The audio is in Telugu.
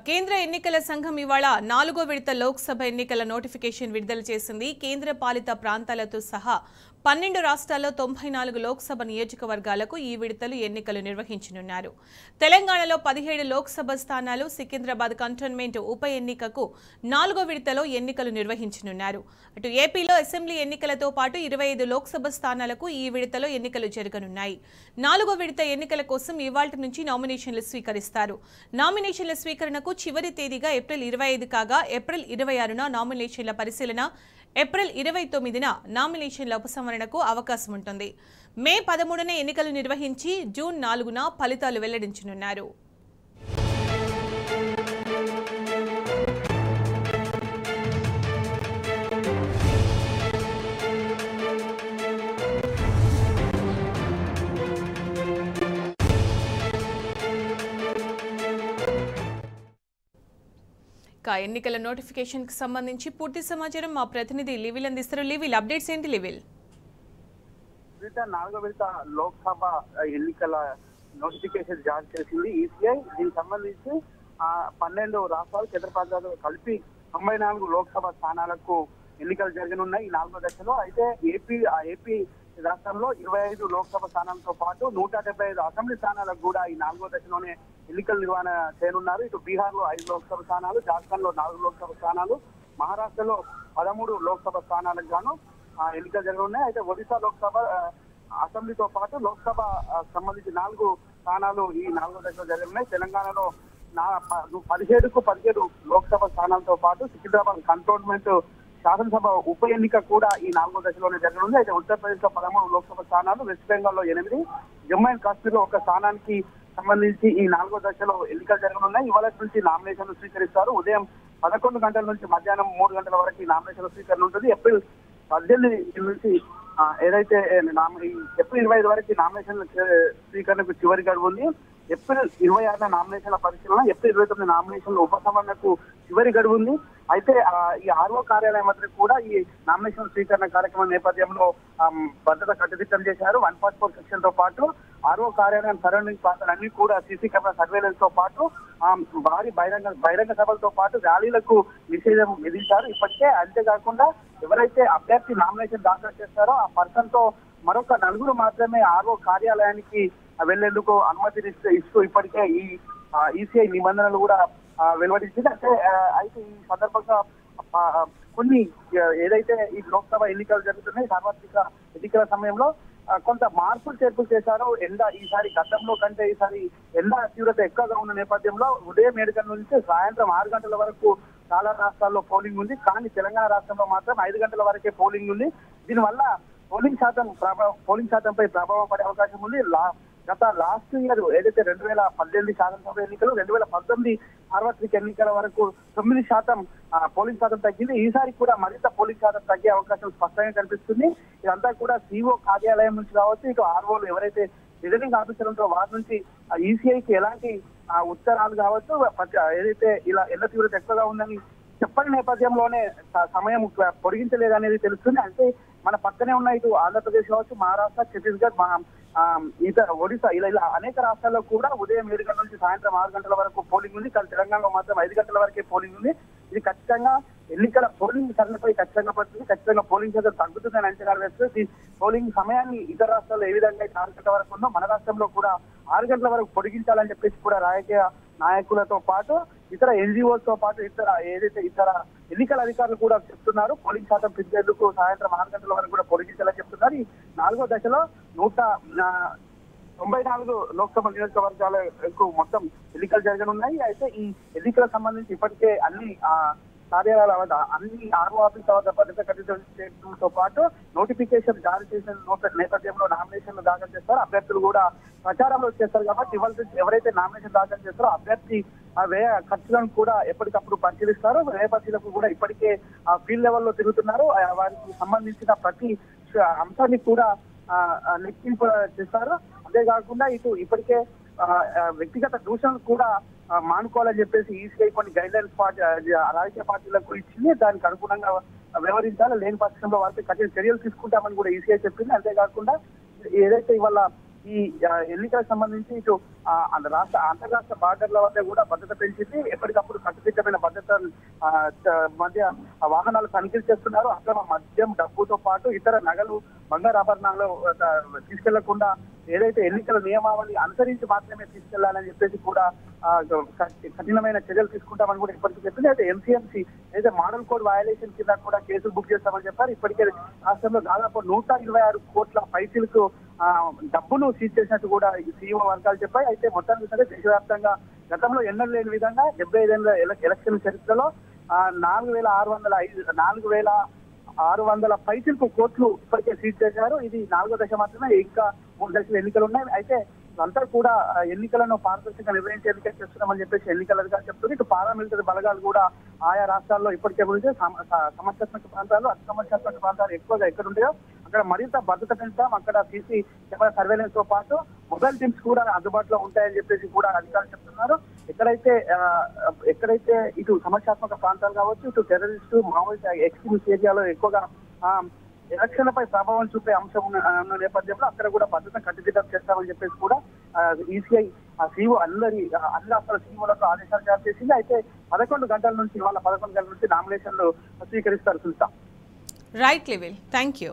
కేంద్ర ఎన్నికల సంఘం ఇవాళ 4వ విడత లోక్సభ ఎన్నికల నోటిఫికేషన్ విడుదల చేసింది. కేంద్ర పాలిత ప్రాంతాలతో సహా 12 రాష్ట్రాల్లో 94 లోక్సభ నియోజకవర్గాలకు ఈ విడతలు ఎన్నికలు నిర్వహించనున్నారు. తెలంగాణలో 17 లోక్సభ స్థానాలు, సికింద్రాబాద్ కంటోన్మెంట్ ఉప ఎన్నికకు 4వ విడతలో ఎన్నికలు నిర్వహించనున్నారు. అటు ఏపీలో అసెంబ్లీ ఎన్నికలతో పాటు 25 లోక్సభ స్థానాలకు ఈ విడతలో ఎన్నికలు జరగనున్నాయి. 4వ విడత ఎన్నికల కోసం ఇవాల్టి నుంచి నామినేషన్లు స్వీకరిస్తారు. నామినేషన్ల స్వీకరణకు చివరి తేదీగా ఏప్రిల్ 25 కాగా ఏప్రిల్ 26న నామినేషన్ల పరిశీలన, ఏప్రిల్ 29న నామినేషన్ల ఉపసంహరణకు అవకాశం ఉంటుంది. మే 13న ఎన్నికలు నిర్వహించి జూన్ 4న ఫలితాలు వెల్లడించనున్నారు. ఎన్నికల నోటిఫికేషన్ కి సంబంధించి పూర్తి సమాచారం మా ప్రతినిధి లివిల్ అందిస్తారు. లివిల్, అప్డేట్స్ ఏంటి లివిల్? 4వ విడత లోక్సభ ఎన్నికల నోటిఫికేషన్ జారీ చేసింది ఈసీఐ. దీనికి సంబంధించి 12 రాష్ట్రాలు, కేంద్ర ప్రాంతాలు కలిపి 94 లోక్సభ స్థానాలకు ఎన్నికలు జరగనున్నాయి ఈ 4వ దశలో. అయితే ఏపీ రాష్ట్రంలో 25 లోక్సభ స్థానాలతో పాటు 175 అసెంబ్లీ స్థానాలకు కూడా ఈ 4వ దశలోనే ఎన్నికలు నిర్వహణ చేయనున్నారు. ఇటు బీహార్లో 5 లోక్సభ స్థానాలు, జార్ఖండ్లో 4 లోక్సభ స్థానాలు, మహారాష్ట్రలో 13 లోక్సభ స్థానాలకు గాను ఎన్నికలు జరగనున్నాయి. అయితే ఒడిశా లోక్సభ అసెంబ్లీతో పాటు లోక్సభ సంబంధించి 4 స్థానాలు ఈ 4వ దశలో జరగనున్నాయి. తెలంగాణలో 17 లోక్సభ స్థానాలతో పాటు సికింద్రాబాద్ కంటోన్మెంట్ శాసనసభ ఉప ఎన్నిక కూడా ఈ 4వ దశలోనే జరగనుంది. అయితే ఉత్తరప్రదేశ్ లో 13 లోక్సభ స్థానాలు, వెస్ట్ బెంగాల్లో 8, జమ్మూ అండ్ కాశ్మీర్ లో 1 స్థానానికి సంబంధించి ఈ 4వ దశలో ఎన్నికలు జరగనున్నాయి. ఇవాళ నుంచి నామినేషన్లు స్వీకరిస్తారు. ఉదయం 11 గంటల నుంచి మధ్యాహ్నం 3 గంటల వరకు ఈ నామినేషన్ల స్వీకరణ ఉంటుంది. ఏప్రిల్ 18 నుంచి ఏదైతే ఏప్రిల్ 25 వరకు నామినేషన్ల స్వీకరణకు చివరి గడువు ఉంది. ఏప్రిల్ 26న నామినేషన్ల పరిశీలన, ఏప్రిల్ 29 నామినేషన్ల ఉపసంహరణకు చివరి గడువు ఉంది. అయితే ఈ ఆర్ఓ కార్యాలయం వద్ద కూడా ఈ నామినేషన్ స్వీకరణ కార్యక్రమం నేపథ్యంలో భద్రత కట్టుదిట్టం చేశారు. 144 సెక్షన్ తో పాటు ఆర్ఓ కార్యాలయం సరౌండింగ్ ప్రాంతాలన్నీ కూడా సీసీ కెమెరా సర్వేలెన్స్ తో పాటు భారీ బహిరంగ సభలతో పాటు ర్యాలీలకు నిషేధం విధించారు. ఇప్పటికే అంతేకాకుండా ఎవరైతే అభ్యర్థి నామినేషన్ దాఖలు చేస్తారో ఆ పర్సన్ తో మరొక 4 మాత్రమే ఆర్ఓ కార్యాలయానికి వెళ్లేందుకు అనుమతిని ఇస్తూ ఇప్పటికే ఈ ఈసీఐ నిబంధనలు కూడా వెలువడించింది. అయితే ఈ సందర్భంగా కొన్ని ఏదైతే ఈ లోక్సభ ఎన్నికలు జరుగుతున్నాయి, సార్వత్రిక ఎన్నికల సమయంలో కొంత మార్పులు చేర్పులు చేశారు. ఈసారి గతంలో కంటే ఈసారి ఎండ తీవ్రత ఎక్కువగా ఉన్న నేపథ్యంలో ఉదయం 7 గంటల నుంచి సాయంత్రం 6 గంటల వరకు చాలా రాష్ట్రాల్లో పోలింగ్ ఉంది. కానీ తెలంగాణ రాష్ట్రంలో మాత్రం 5 గంటల వరకే పోలింగ్ ఉంది. దీనివల్ల పోలింగ్ శాతంపై ప్రభావం పడే అవకాశం ఉంది. గత లాస్ట్ ఇయర్ ఏదైతే 2018 శాసనసభ ఎన్నికలు, 2019 సార్వత్రిక ఎన్నికల వరకు 9% పోలింగ్ శాతం తగ్గింది. ఈసారి కూడా మరింత పోలింగ్ శాతం తగ్గే అవకాశం స్పష్టంగా కనిపిస్తుంది. ఇదంతా కూడా సిఓ కార్యాలయం నుంచి కావచ్చు, ఇటు ఆర్ఓలు ఎవరైతే రిటర్నింగ్ ఆఫీసర్ ఉంటారో వారి నుంచి ఈసీఐకి ఎలాంటి ఉత్తరాలు కావచ్చు, ఏదైతే ఇలా ఎండ తీవ్రత ఎక్కువగా ఉందని చెప్పని నేపథ్యంలోనే సమయం పొడిగించలేదనేది తెలుస్తుంది. అంటే మన పక్కనే ఉన్న ఇటు ఆంధ్రప్రదేశ్ కావచ్చు, మహారాష్ట్ర, ఛత్తీస్గఢ్, ఒడిశా ఇలా అనేక రాష్ట్రాల్లో కూడా ఉదయం 7 గంటల నుంచి సాయంత్రం 6 గంటల వరకు పోలింగ్ ఉంది. కానీ తెలంగాణలో మాత్రం 5 గంటల వరకే పోలింగ్ ఉంది. ఇది ఖచ్చితంగా ఎన్నికల పోలింగ్ సరళిపై ఖచ్చితంగా పడుతుంది. ఖచ్చితంగా పోలింగ్ శాతం తగ్గుతుందని అంచనా వేస్తుంది. పోలింగ్ సమయాన్ని ఇతర రాష్ట్రాల్లో ఏ విధంగా 6 గంటల వరకు ఉందో మన రాష్ట్రంలో కూడా 6 గంటల వరకు పొడిగించాలని చెప్పేసి కూడా రాజకీయ నాయకులతో పాటు ఇతర ఎన్జిఓలతో పాటు ఇతర ఎన్నికల అధికారులు కూడా చెప్తున్నారు. పోలింగ్ శాతం పెంచేందుకు సాయంత్రం 6 గంటల వరకు కూడా పొడిగించాలని చెప్తున్నారు. ఈ 4వ దశలో 194 లోక్సభ నియోజకవర్గాలకు మొత్తం ఎన్నికలు జరగనున్నాయి. అయితే ఈ ఎన్నికలకు సంబంధించి ఇప్పటికే అన్ని కార్యాలయాల వద్ద, అన్ని ఆర్ఓ ఆఫీసుల వద్ద భద్రత కట్టుదిట్టం చేయడంతో పాటు నోటిఫికేషన్ జారీ చేసిన నేపథ్యంలో నామినేషన్లు దాఖలు చేస్తారో అభ్యర్థులు కూడా ప్రచారంలో చేస్తారు. కాబట్టి ఇవాళ ఎవరైతే నామినేషన్ దాఖలు చేస్తారో అభ్యర్థి వ్యయ ఖర్చులను కూడా ఎప్పటికప్పుడు పరిశీలిస్తారు. వ్యయ పరిశీలకు కూడా ఇప్పటికే ఫీల్డ్ లెవెల్లో తిరుగుతున్నారు. వారికి సంబంధించిన ప్రతి అంశాన్ని కూడా లెక్కింపు చేస్తారు. అంతేకాకుండా ఇప్పటికే వ్యక్తిగత దూషణలు కూడా మానుకోవాలని చెప్పేసి ఈసీఐ కొన్ని గైడ్ లైన్స్ రాజకీయ పార్టీలకు ఇచ్చింది. దానికి అనుగుణంగా వ్యవహరించాలి, లేని పక్షంలో వారిపై కఠిన చర్యలు తీసుకుంటామని కూడా ఈసీఐ చెప్పింది. అంతేకాకుండా ఏదైతే ఇవాళ ఈ ఎన్నికలకు సంబంధించి ఇటు రాష్ట్ర అంతర్రాష్ట్ర బార్డర్ల వద్ద కూడా భద్రత పెంచింది. ఎప్పటికప్పుడు కార్యకర్తల మధ్య వాహనాలు తనిఖీలు చేస్తున్నారు. అక్రమ మద్యం, డబ్బుతో పాటు ఇతర నగలు, బంగారు ఆభరణాలు తీసుకెళ్లకుండా ఏదైతే ఎన్నికల నియమావళి అనుసరించి మాత్రమే తీసుకెళ్లాలని చెప్పేసి కూడా కఠినమైన చర్యలు తీసుకుంటామని కూడా ఇప్పటికీ చెప్పింది. అయితే ఎంసీఎంసీ అయితే మోడల్ కోడ్ వయలేషన్ కింద కూడా కేసులు బుక్ చేస్తామని చెప్పారు. ఇప్పటికే రాష్ట్రంలో దాదాపు 126 కోట్ల పైసలకు డబ్బులు సీజ్ చేసినట్టు కూడా ఈ సీఈఓ వర్గాలు చెప్పాయి. అయితే మొత్తానికి సరే దేశవ్యాప్తంగా గతంలో ఎన్నడూ లేని విధంగా 75 ఏళ్ల ఎలక్షన్ చరిత్రలో 4,600 పైసలకు కోట్లు ఇప్పటికే సీజ్ చేశారు. ఇది 4వ దశ మాత్రమే, ఇంకా 3 దశలు ఎన్నికలు ఉన్నాయి. అయితే అంతా కూడా ఎన్నికలను పారదర్శకంగా నిర్వహించేందుకే చేస్తున్నామని చెప్పేసి ఎన్నికల అధికారులు చెప్తుంది. ఇటు పారామిలిటరీ బలగాలు కూడా ఆయా రాష్ట్రాల్లో ఇప్పటికే గురించి సమస్యాత్మక ప్రాంతాలు, అతి సమస్యాత్మక ప్రాంతాలు ఎక్కువగా ఎక్కడ ఉంటాయో అక్కడ మరింత భద్రత పెంచాం. అక్కడ సీసీ కెమెరా సర్వేలెన్స్ తో పాటు మొబైల్ టీమ్స్ కూడా అందుబాటులో ఉంటాయని చెప్పేసి కూడా అధికారులు చెప్తున్నారు. ఎక్కడైతే ఇటు సమస్యాత్మక ప్రాంతాలు కావచ్చు, ఇటు టెర్రరిస్టు, మావోయిస్ట్ ఎక్స్ట్రీమిస్ట్ ఏరియాలో ఎక్కువగా ఎలక్షన్లపై ప్రభావం చూపే అంశం ఉన్న నేపథ్యంలో అక్కడ కూడా భద్రత కట్టుదిట్టం చేస్తామని చెప్పేసి కూడా ఈసీఐ సీఓ అన్ని రాష్ట్రాల సీఓలకు ఆదేశాలు జారీ చేసింది. అయితే 11 గంటల నుంచి నామినేషన్లు స్వీకరిస్తారు. సుల్తా. Right level. Thank you.